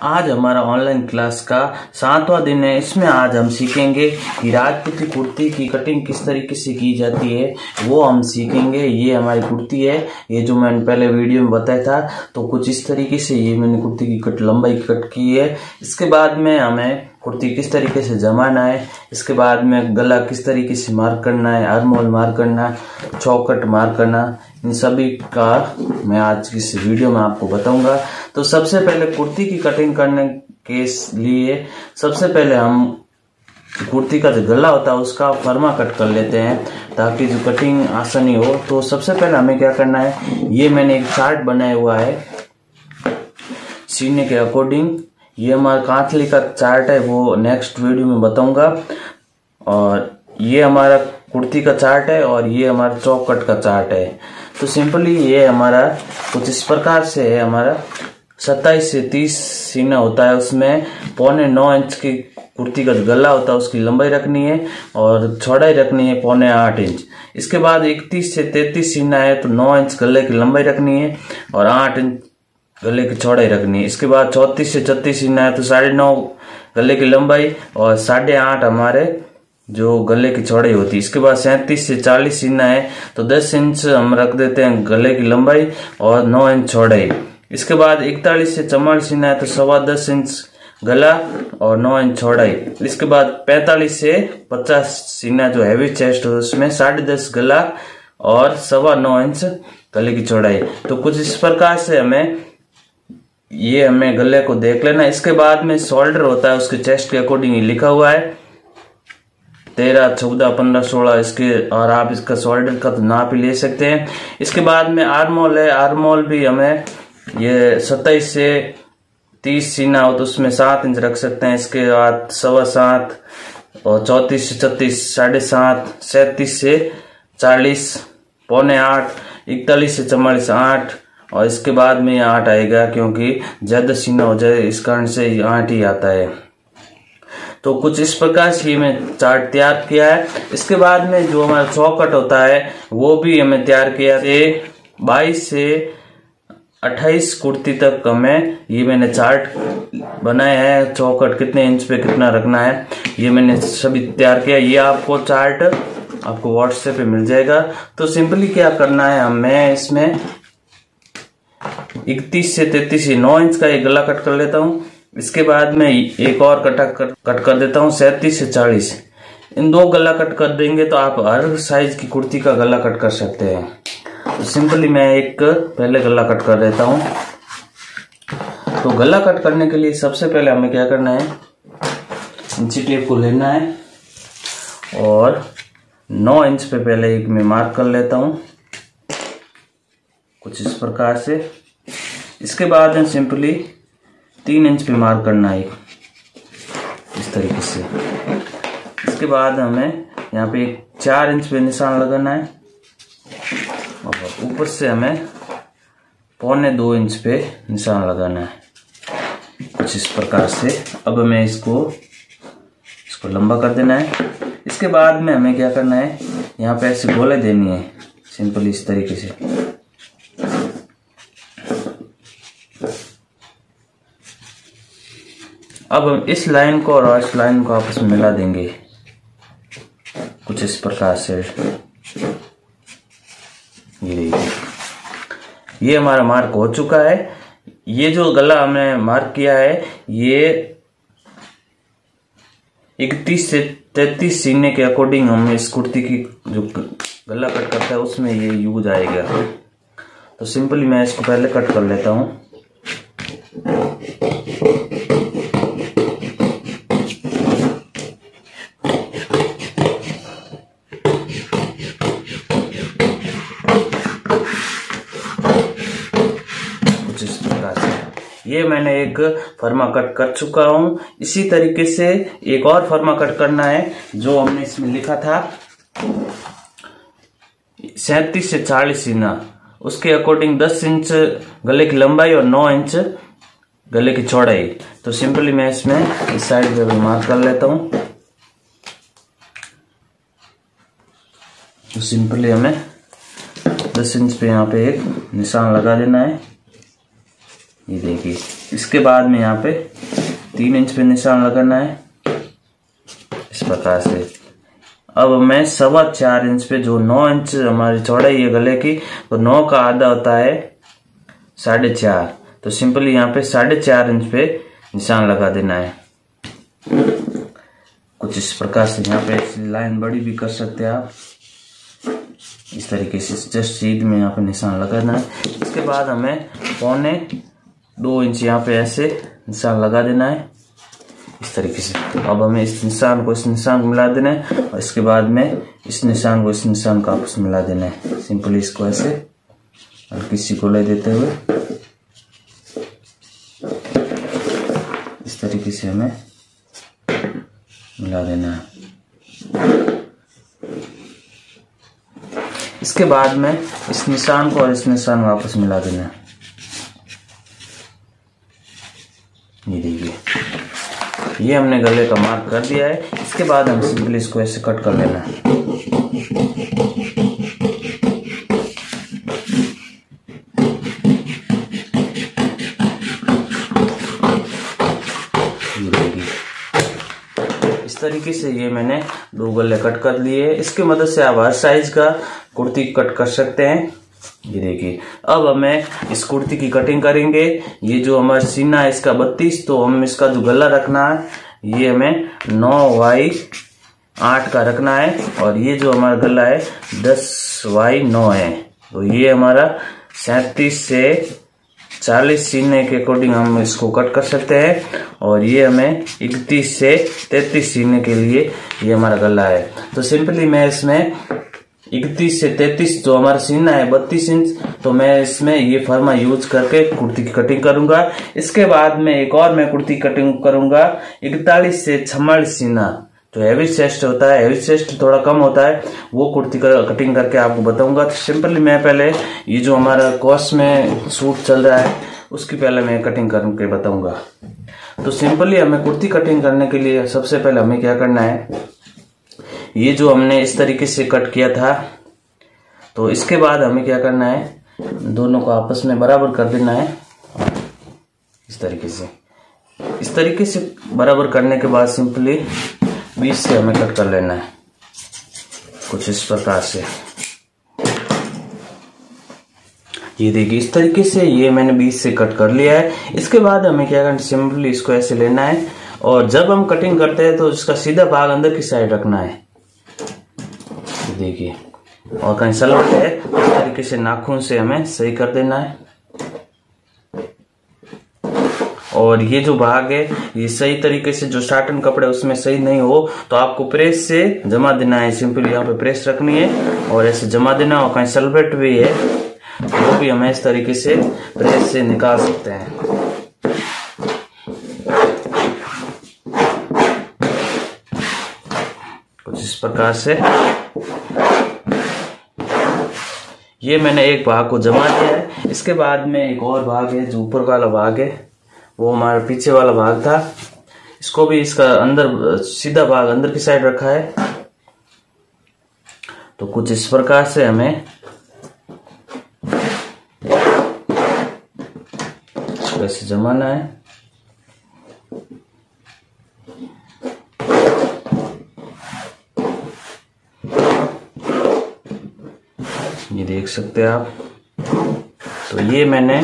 आज हमारा online class का 7वां दिन है। इसमें आज हम सीखेंगे कि राजपूती कुर्ती की कटिंग किस तरीके से की जाती है, वो हम सीखेंगे। ये हमारी कुर्ती है, ये जो मैंने पहले वीडियो में बताया था, तो कुछ इस तरीके से ये मैंने कुर्ती की लंबाई कट की है। इसके बाद में हमें कुर्ती किस तरीके से जमाना है, इसके बाद में गला किस तरीके से मार्क करना है, आर्महोल मार्क करना, चौकट मार्क करना, इन सभी का मैं आज की इस वीडियो में आपको बताऊंगा। तो सबसे पहले कुर्ती की कटिंग करने के लिए सबसे पहले हम कुर्ती का जो गला होता है उसका फर्मा कट कर लेते हैं ताकि जो कटिंग आसानी हो। तो सबसे पहले हमें क्या करना है, ये मैंने एक चार्ट बनाया हुआ है सीने के अकॉर्डिंग। ये हमारा कांचली का चार्ट है, वो नेक्स्ट वीडियो में बताऊंगा। और ये हमारा कुर्ती का चार्ट है और ये हमारा चौकट का चार्ट है। तो सिंपली ये हमारा कुछ इस प्रकार से है। हमारा 27 से 30 सीना होता है, उसमें 8.25 इंच की कुर्ती का गला होता है, उसकी लंबाई रखनी है और चौड़ाई रखनी है 8.25 इंच। इसके बाद 31 से 33 सीना है तो 9 इंच गले की लंबाई रखनी है और 8 इंच गले की चौड़ाई रखनी है। इसके बाद 34 से 36 सीना है तो 9.5 गले की लंबाई और 8.5 हमारे जो गले की चौड़ाई होती है। इसके बाद 37 से 40 सीना है तो 10 इंच हम रख देते हैं गले की लंबाई और 9 इंच चौड़ाई। इसके बाद 41 से 44 सीना है तो 10.25 इंच गला और 9 इंच चौड़ाई। इसके बाद 45 से 50 सीना जो हैवी चेस्ट है उसमें 10.5 गला और 9.25 इंच गले की चौड़ाई। तो कुछ इस प्रकार से हमें गले को देख लेना। इसके बाद में शोल्डर होता है, उसके चेस्ट के अकॉर्डिंग ही लिखा हुआ है 13, 14, 15, 16 इसके, और आप इसका शोल्डर का तो नाप ही ले सकते हैं। इसके बाद में आर्महोल है, आर्महोल भी हमें ये 27 से 30 सीना हो तो उसमें 7 इंच रख सकते हैं। इसके बाद 7.25 और 34 से 36 7.5, 37 से 40 8.25, 41 से 44 8, और इसके बाद में 8 आएगा क्योंकि ज्यादा सीना हो जाए इस कारण से 8 ही आता है। तो कुछ इस प्रकार से मैं चार्ट तैयार किया है। इसके बाद में जो हमारा चौकट होता है वो भी हमें तैयार किया है। 22 से 28 कुर्ती तक ये मैंने चार्ट बनाया है, चौकट कितने इंच पे कितना रखना है ये मैंने सभी तैयार किया। ये आपको चार्ट आपको व्हाट्सएप पे मिल जाएगा। तो सिंपली क्या करना है, मैं इसमें 31 से 33 9 इंच का एक गला कट कर लेता हूँ। इसके बाद में एक और कट कर देता हूँ 37 से 40। इन 2 गला कट कर देंगे तो आप हर साइज की कुर्ती का गला कट कर सकते हैं। तो सिंपली मैं एक पहले गला कट कर देता हूँ। तो गला कट करने के लिए सबसे पहले हमें क्या करना है, इंची टेप को लेना है और 9 इंच पे पहले एक मैं मार्क कर लेता हूँ कुछ इस प्रकार से। इसके बाद में सिंपली 3 इंच पे मार्क करना है इस तरीके से। इसके बाद हमें यहाँ पे 4 इंच पे निशान लगाना है और ऊपर से हमें 2.25 इंच पे निशान लगाना है कुछ इस प्रकार से। अब हमें इसको लंबा कर देना है। इसके बाद में हमें क्या करना है, यहाँ पे ऐसे गोले देनी है सिंपली इस तरीके से। अब हम इस लाइन को और इस लाइन को आपस में मिला देंगे कुछ इस प्रकार से। ये हमारा मार्क हो चुका है। ये जो गला हमने मार्क किया है ये 31 से 33 सीने के अकॉर्डिंग हम इस कुर्ती की जो गला कट करता है उसमें ये यूज आएगा। तो सिंपली मैं इसको पहले कट कर लेता हूँ। ये मैंने एक फर्मा कट कर चुका हूं। इसी तरीके से एक और फर्मा कट करना है जो हमने इसमें लिखा था 37 से 40 सीना, उसके अकॉर्डिंग 10 इंच गले की लंबाई और 9 इंच गले की चौड़ाई। तो सिंपली मैं इसमें इस साइड पे मार्क कर लेता हूं। तो सिंपली हमें 10 इंच पे यहाँ पे एक निशान लगा देना है। ये देखिए इसके बाद में यहाँ पे 3 इंच पे निशान लगाना है इस प्रकार से। अब मैं 4.25 इंच पे, जो 9 इंच हमारी चौड़ाई है गले की, तो 9 का आधा होता है 4.5, तो सिंपली यहाँ पे 4.5 इंच पे निशान लगा देना है कुछ इस प्रकार से। यहाँ पे लाइन बड़ी भी कर सकते हैं आप, इस तरीके से जस्ट सीध में यहाँ पे निशान लगा देना है। इसके बाद हमें 1.25 इंच यहाँ पे ऐसे निशान लगा देना है इस तरीके से। अब हमें इस निशान को मिला देना है और इसके बाद में इस निशान को इस निशान का आपस में मिला देना है। सिंपली इसको ऐसे हल्की सी गोलाई देते हुए इस तरीके से हमें मिला देना है। इसके बाद में इस निशान को और इस निशान को आपस में मिला देना है। ये देखिए, ये हमने गले का मार्क कर दिया है। इसके बाद हम सिंपली इसको ऐसे कट कर लेना है। इस तरीके से ये मैंने 2 गले कट कर लिए। इसकी मदद से आप हर साइज का कुर्ती कट कर सकते हैं। ये देखिए, अब हमें इस कुर्ती की कटिंग करेंगे। ये जो हमारा सीना है इसका 32, तो हम इसका जो गला रखना है ये हमें 9/8 का रखना है, और ये जो हमारा गला है 10/9 है। तो ये हमारा 37 से 40 सीने के अकॉर्डिंग हम इसको कट कर सकते हैं, और ये हमें 31 से 33 सीने के लिए ये हमारा गला है। तो सिंपली मैं इसमें 31 से 33 जो हमारा सीना है 32 इंच, तो मैं इसमें ये फर्मा यूज करके कुर्ती की कटिंग करूंगा। इसके बाद में एक और मैं कुर्ती कटिंग करूंगा 41 से 44 सीना, जो हैवी चेस्ट होता है, हैवी चेस्ट थोड़ा कम होता है, वो कुर्ती का कटिंग करके आपको बताऊंगा। तो सिंपली मैं पहले ये जो हमारा कॉस्ट में सूट चल रहा है उसकी पहले मैं कटिंग करके बताऊंगा। तो सिंपली हमें कुर्ती कटिंग करने के लिए सबसे पहले हमें क्या करना है, ये जो हमने इस तरीके से कट किया था, तो इसके बाद हमें क्या करना है, दोनों को आपस में बराबर कर देना है इस तरीके से। इस तरीके से बराबर करने के बाद सिंपली 20 से हमें कट कर लेना है कुछ इस प्रकार से। ये देखिए, इस तरीके से ये मैंने 20 से कट कर लिया है। इसके बाद हमें क्या करना है, सिंपली इसको ऐसे लेना है, और जब हम कटिंग करते हैं तो इसका सीधा भाग अंदर की साइड रखना है। देखिए, और कहीं सलवट है इस तरीके से नाखून से हमें सही कर देना है, और ये जो भाग है ये सही तरीके से, जो साटन कपड़े उसमें सही नहीं हो तो आपको प्रेस से जमा देना है। सिंपली यहाँ पे प्रेस रखनी है और ऐसे जमा देना, और कहीं सलवट भी है वो भी हमें इस तरीके से प्रेस से निकाल सकते हैं। कुछ इस प्रकार से ये मैंने एक भाग को जमा दिया है। इसके बाद में एक और भाग है, जो ऊपर वाला भाग है वो हमारा पीछे वाला भाग था, इसको भी इसका अंदर सीधा भाग अंदर की साइड रखा है। तो कुछ इस प्रकार से हमें ऐसे जमाना है। ये देख सकते हैं आप। तो ये मैंने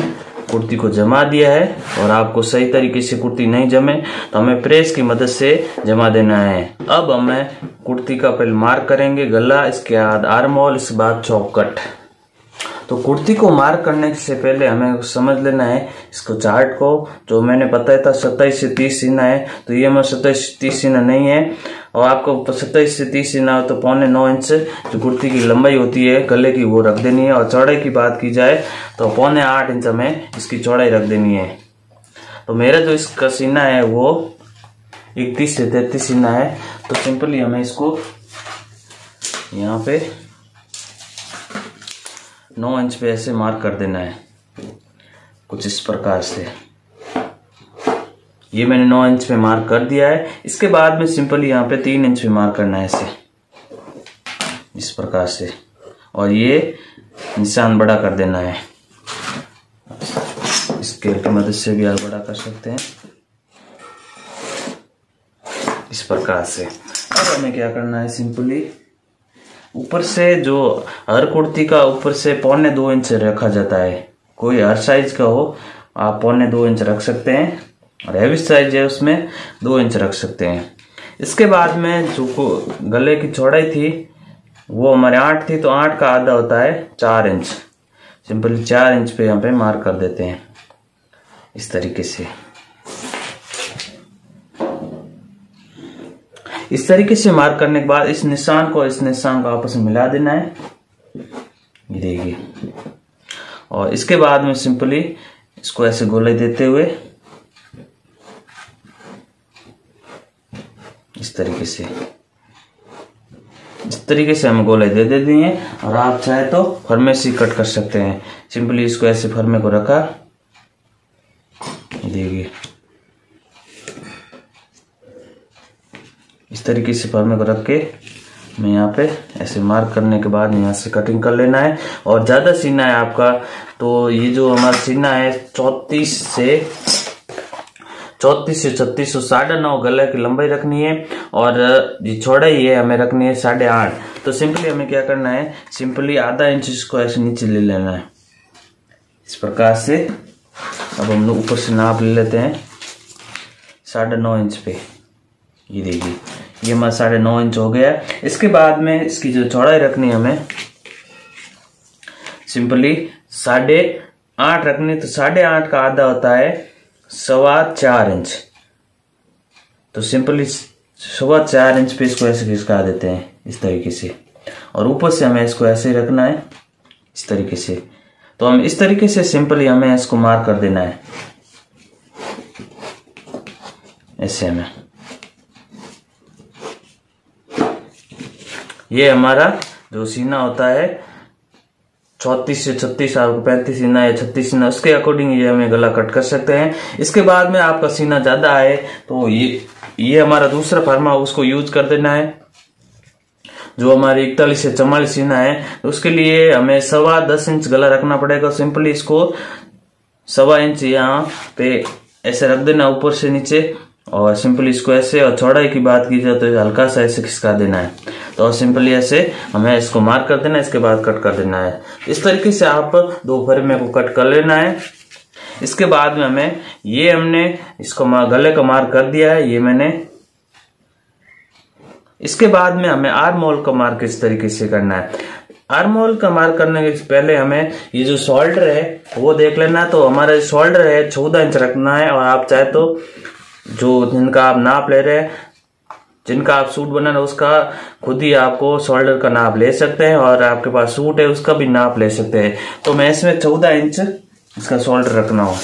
कुर्ती को जमा दिया है, और आपको सही तरीके से कुर्ती नहीं जमे तो हमें प्रेस की मदद से जमा देना है। अब हमें कुर्ती का पहले मार्क करेंगे गला, इसके बाद आर्म होल, इसके बाद चौकट। तो कुर्ती को मार्क करने से पहले हमें समझ लेना है इसको चार्ट को। जो मैंने बताया था 27 से 30 सीना है, तो ये हमारा 27 से 30 सीना नहीं है, और आपको 27 से 30 सीना हो तो 9.25 इंच जो कुर्ती की लंबाई होती है गले की वो रख देनी है, और चौड़ाई की बात की जाए तो 8.25 इंच हमें इसकी चौड़ाई रख देनी है। तो मेरा जो इसका सीना है वो 31 से 33 सीना है। तो सिंपली हमें इसको यहाँ पे 9 इंच पे ऐसे मार्क कर देना है कुछ इस प्रकार से। ये मैंने 9 इंच पे मार्क कर दिया है। इसके बाद में सिंपली यहाँ पे 3 इंच पे मार्क करना है ऐसे इस प्रकार से, और ये निशान बड़ा कर देना है इस स्केल की मदद से भी आप बड़ा कर सकते हैं इस प्रकार से। अब हमें क्या करना है, सिंपली ऊपर से जो हर कुर्ती का ऊपर से 1.25 इंच रखा जाता है, कोई हर साइज का हो आप 1.25 इंच रख सकते हैं, और हैवी साइज है उसमें 2 इंच रख सकते हैं। इसके बाद में जो गले की चौड़ाई थी वो हमारे 8 थी, तो 8 का आधा होता है 4 इंच। सिंपली 4 इंच पे यहाँ पे मार्क कर देते हैं इस तरीके से। इस तरीके से मार्क करने के बाद इस निशान को आपस में मिला देना है, ये देखिए। और इसके बाद में सिंपली इसको ऐसे गोले देते हुए इस तरीके से हम गोले दे देते हैं। और आप चाहे तो फरमे से कट कर सकते हैं। सिंपली इसको ऐसे फरमे को रखा, देखिए इस तरीके से फरमे को रख के मैं यहाँ पे ऐसे मार्क करने के बाद यहाँ से कटिंग कर लेना है। और ज्यादा सीना है आपका, तो ये जो हमारा सीना है 34 से 36 तो 9.5 गले की लंबाई रखनी है, और ये चौड़ाई है हमें रखनी है 8.5। तो सिंपली हमें क्या करना है, सिंपली आधा इंच इसको ऐसे नीचे ले लेना है इस प्रकार से। अब हम लोग ऊपर से नाप ले लेते हैं 9.5 इंच पे, ये देखिए ये हमारा 9.5 इंच हो गया। इसके बाद में इसकी जो चौड़ाई रखनी है हमें सिंपली 8.5 रखनी, तो 8.5 का आधा होता है 4.25 इंच। तो सिंपली 4.25 इंच पे इसको ऐसे खिसका देते हैं इस तरीके से, और ऊपर से हमें इसको ऐसे ही रखना है इस तरीके से। तो हम इस तरीके से सिंपली हमें इसको मार्क कर देना है ऐसे में। ये हमारा जो सीना होता है 34 से 36, आपको 35 सीना या 36 सीना, उसके अकॉर्डिंग ये हमें गला कट कर सकते हैं। इसके बाद में आपका सीना ज्यादा है तो ये हमारा दूसरा फर्मा उसको यूज कर देना है। जो हमारी 41 से 44 सीना है तो उसके लिए हमें 10.25 इंच गला रखना पड़ेगा। सिंपली इसको 1.25 इंच यहाँ पे ऐसे रख देना ऊपर से नीचे, और सिंपली इसको ऐसे, और चौड़ाई की बात की जाए तो हल्का सा ऐसे खिसका देना है। तो सिंपली ऐसे हमें इसको मार्क कर देना है, इसके बाद कट कर देना है। इस तरीके से आप 2 फरमे को कट कर लेना है। इसके बाद में हमने इसको गले का मार्क कर दिया है, ये मैंने। इसके बाद में हमें आर्म होल का मार्क इस तरीके से करना है। आर्म होल का मार्क करने के पहले हमें ये जो शोल्डर है वो देख लेना है। तो हमारा शोल्डर है 14 इंच रखना है, और आप चाहे तो जो जिनका आप नाप ले रहे हैं, जिनका आप सूट बना रहे उसका खुद ही आपको शोल्डर का नाप ले सकते हैं, और आपके पास सूट है उसका भी नाप ले सकते हैं। तो मैं इसमें 14 इंच इसका शोल्डर रखना हो,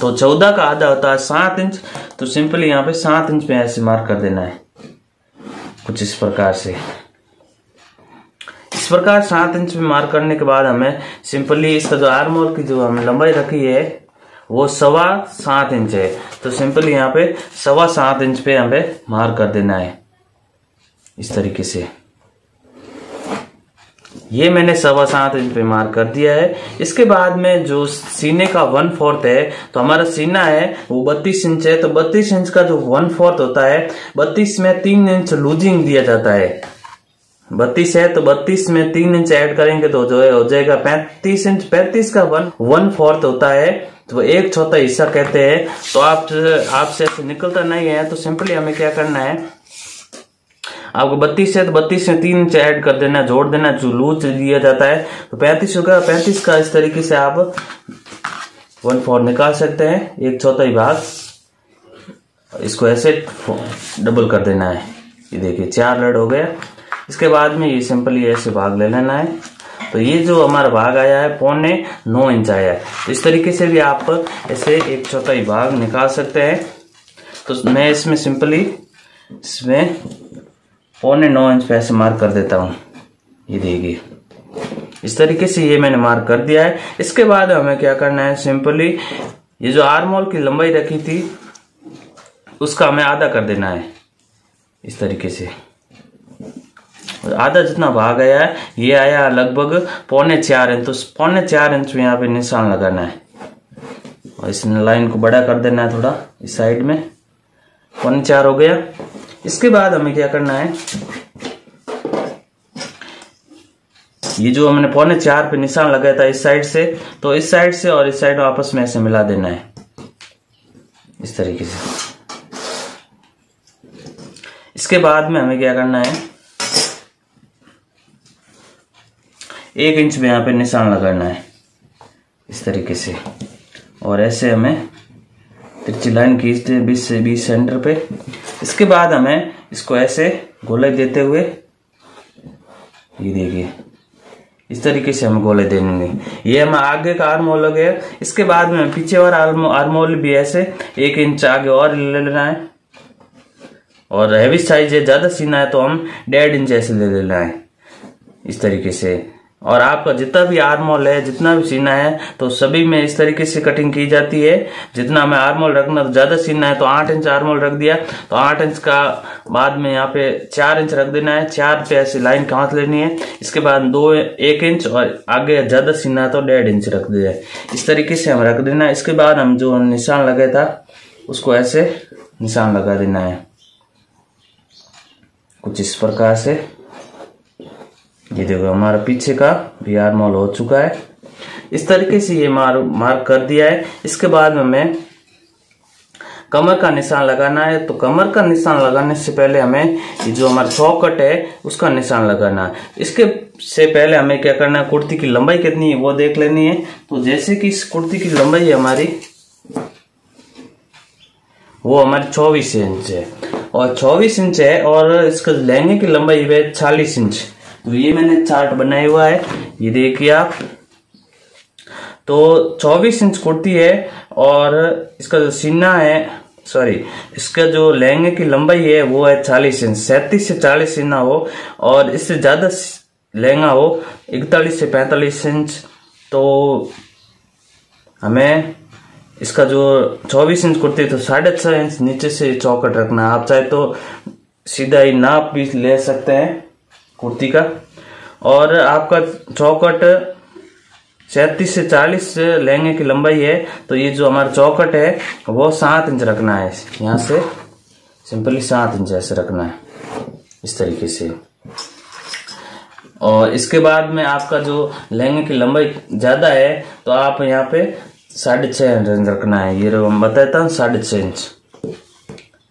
तो 14 का आधा होता है 7 इंच। तो सिंपली यहाँ पे 7 इंच पे ऐसे मार्क कर देना है कुछ इस प्रकार से। इस प्रकार 7 इंच पे मार्क करने के बाद हमें सिंपली इसका जो आर्म होल की जो हमने लंबाई रखी है वो 7.25 इंच है। तो सिंपली यहाँ पे 7.25 इंच पे हमें मार्क कर देना है इस तरीके से। ये मैंने 7.25 इंच पे मार्क कर दिया है। इसके बाद में जो सीने का 1/4 है, तो हमारा सीना है वो 32 इंच है। तो 32 इंच का जो 1/4 होता है, 32 में 3 इंच लूजिंग दिया जाता है। 32 है तो 32 में 3 इंच ऐड करेंगे तो जो है हो जाएगा 35 इंच। 35 का 1/4 होता है, तो 1/4 हिस्सा कहते हैं। तो आपसे ऐसे निकलता नहीं है, तो सिंपली हमें क्या करना है, आपको 32 है तो 32 में 3 इंच ऐड कर देना, जोड़ देना, जो लूज दिया जाता है। तो 35 होगा। 35 का इस तरीके से आप 1/4 निकाल सकते हैं, 1/4 भाग। इसको ऐसे डबल कर देना है, ये देखिए 4 लड़ हो गया। इसके बाद में ये सिंपली ऐसे भाग ले लेना है। तो ये जो हमारा भाग आया है 9.25 इंच आया है। तो इस तरीके से भी आप ऐसे 1/4 भाग निकाल सकते हैं। तो मैं इसमें सिंपली इसमें 9.25 इंच पे ऐसे मार्क कर देता हूँ, ये देखिए इस तरीके से ये मैंने मार्क कर दिया है। इसके बाद हमें क्या करना है, सिंपली ये जो आर्म होल की लंबाई रखी थी उसका हमें आधा कर देना है इस तरीके से। आधा जितना भाग आया है ये आया लगभग 4.25 इंच। तो 4.25 इंच में यहाँ पे निशान लगाना है और इस लाइन को बड़ा कर देना है थोड़ा इस साइड में। 4 हो गया। इसके बाद हमें क्या करना है, ये जो हमने 4 पे निशान लगाया था इस साइड से, तो इस साइड से और इस साइड आपस में ऐसे मिला देना है इस तरीके से। इसके बाद में हमें क्या करना है, 1 इंच में यहाँ पे निशान लगाना है इस तरीके से, और ऐसे हमें तिरछी लाइन खींचते हैं 20 से 20 सेंटर पे। इसके बाद हमें इसको ऐसे गोलाई देते हुए, ये देखिए इस तरीके से हमें गोले देने। ये हमें आगे का आर्म होल हो गया। इसके बाद में पीछे वाला आर्म होल भी ऐसे 1 इंच आगे और ले लेना है, और हैवी साइज है, ज्यादा सीना है तो हम 1.5 इंच ऐसे ले लेना है इस तरीके से। और आपका जितना भी आर्म होल है, जितना भी सीना है, तो सभी में इस तरीके से कटिंग की जाती है। जितना हमें आर्म होल रखना, तो ज्यादा सीना है तो 8 इंच आर्म होल रख दिया, तो 8 इंच का बाद में यहाँ पे 4 इंच रख देना है। 4 पे ऐसी लाइन काट लेनी है। इसके बाद 1 इंच, और आगे ज्यादा सीना है तो 1.5 इंच रख दिया है। इस तरीके से हम रख देना है। इसके बाद हम जो निशान लगाया था उसको ऐसे निशान लगा देना है कुछ इस प्रकार से। ये देखो हमारा पीछे का भी आर्म होल हो चुका है। इस तरीके से ये मार्क कर दिया है। इसके बाद हमें कमर का निशान लगाना है। तो कमर का निशान लगाने से पहले हमें ये जो हमारा चौकट है उसका निशान लगाना है। इसके से पहले हमें क्या करना है, कुर्ती की लंबाई कितनी है वो देख लेनी है। तो जैसे कि इस कुर्ती की लंबाई है हमारी, वो हमारी 24 इंच है, और 24 इंच है, और इसका लहंगे की लंबाई है 40 इंच। तो ये मैंने चार्ट बनाया हुआ है, ये देखिए आप। तो 24 इंच कुर्ती है, और इसका जो सीना है, इसका जो लहंगे की लंबाई है वो है 40 इंच। 37 से 40 सीना हो, और इससे ज्यादा लहंगा हो 41 से 45 इंच। तो हमें इसका जो 24 इंच कुर्ती तो 6.5 इंच नीचे से चौकट रखना है। आप चाहे तो सीधा ही नाप भी ले सकते हैं कुर्ती का। और आपका चौकट 37 से 40 लहंगे की लंबाई है, तो ये जो हमारा चौकट है वो 7 इंच रखना है। यहाँ से सिंपली 7 इंच ऐसे रखना है इस तरीके से। और इसके बाद में आपका जो लहंगे की लंबाई ज्यादा है, तो आप यहाँ पे 6.5 इंच रखना है। ये हम बताता हूँ 6.5 इंच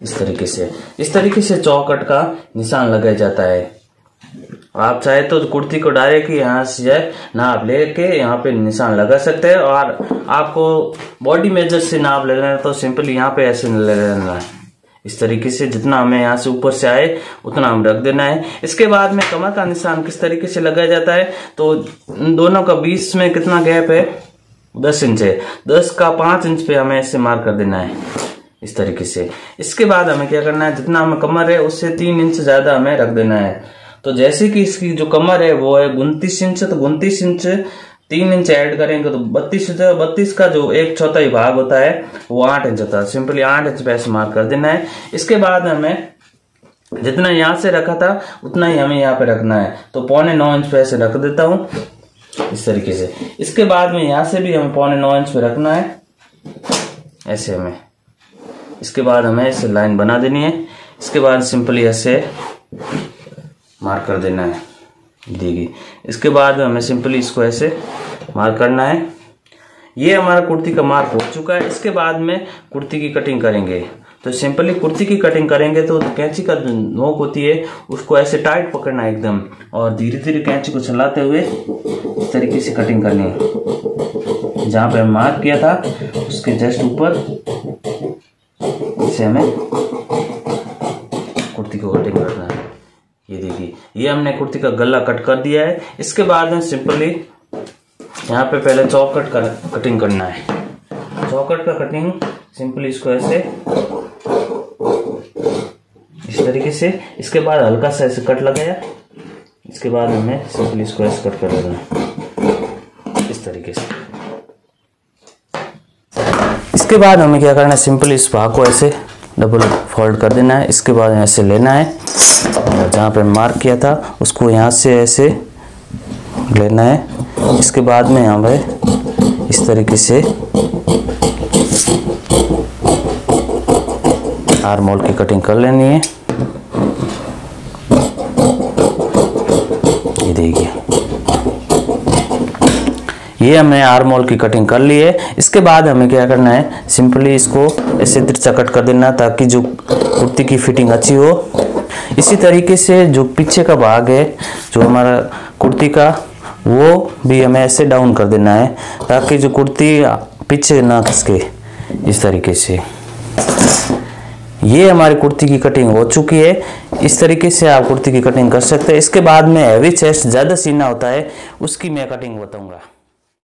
इस तरीके से। इस तरीके से चौकट का निशान लगाया जाता है। आप चाहे तो कुर्ती को डायरेक्ट यहाँ से जाए नाप लेके यहाँ पे निशान लगा सकते हैं, और आपको बॉडी मेजर से नाप लेना है तो सिंपली यहाँ पे ऐसे ले लेना है इस तरीके से। जितना हमें यहाँ से ऊपर से आए उतना हम रख देना है। इसके बाद में कमर का निशान किस तरीके से लगाया जाता है, तो दोनों का बीच में कितना गैप है, 10 इंच है। 10 का 5 इंच पे हमें ऐसे मार्क कर देना है इस तरीके से। इसके बाद हमें क्या करना है, जितना हमें कमर है उससे 3 इंच ज्यादा हमें रख देना है। तो जैसे कि इसकी जो कमर है वो है 29 इंच, तो 29 इंच 3 इंच ऐड करेंगे तो 32 इंच। 32 का जो 1/4 भाग होता है वो 8 इंच होता है। सिंपली 8 इंच पे ऐसे मार्क कर देना है। इसके बाद हमें जितना यहाँ से रखा था उतना ही हमें यहाँ पे रखना है। तो 8.25 इंच पे ऐसे रख देता हूँ इस तरीके से। इसके बाद में यहाँ से भी हमें 8.25 इंच पे रखना है ऐसे हमें। इसके बाद हमें ऐसे लाइन बना देनी है। इसके बाद सिंपली ऐसे मार्क कर देना है, देखिए। इसके बाद हमें सिंपली इसको ऐसे मार्क करना है। ये हमारा कुर्ती का मार्क हो चुका है। इसके बाद में कुर्ती की कटिंग करेंगे। तो सिंपली कुर्ती की कटिंग करेंगे तो कैंची का नोक होती है उसको ऐसे टाइट पकड़ना है एकदम, और धीरे धीरे कैंची को चलाते हुए इस तरीके से कटिंग करनी है। जहां पे हम मार्क किया था उसके जस्ट ऊपर इसे हमें कुर्ती को कटिंग करना है। ये देखिए, ये हमने कुर्ती का गला कट कर दिया है। इसके बाद में सिंपली यहाँ पे पहले चौकट का कटिंग करना है। चौकट का कटिंग सिंपली इसको ऐसे इस तरीके से। इसके बाद हल्का सा ऐसे कट लगाया। इसके बाद हमें सिंपली इसको ऐसे कट कर लेना इस तरीके से। इसके बाद हमें क्या करना है, सिंपली इस भाग को ऐसे डबल फोल्ड कर देना है। इसके बाद ऐसे लेना है, और जहाँ पे मार्क किया था उसको यहाँ से ऐसे लेना है। इसके बाद में यहाँ पे इस तरीके से आर्म होल की कटिंग कर लेनी है। ये देखिए, ये हमने आर्म होल की कटिंग कर ली है। इसके बाद हमें क्या करना है, सिंपली इसको ऐसे तिरछा कट कर देना ताकि जो कुर्ती की फिटिंग अच्छी हो। इसी तरीके से जो पीछे का भाग है जो हमारा कुर्ती का, वो भी हमें ऐसे डाउन कर देना है ताकि जो कुर्ती पीछे ना खिसके। इस तरीके से ये हमारी कुर्ती की कटिंग हो चुकी है। इस तरीके से आप कुर्ती की कटिंग कर सकते हैं। इसके बाद में हैवी चेस्ट ज़्यादा सीना होता है, उसकी मैं कटिंग बताऊंगा।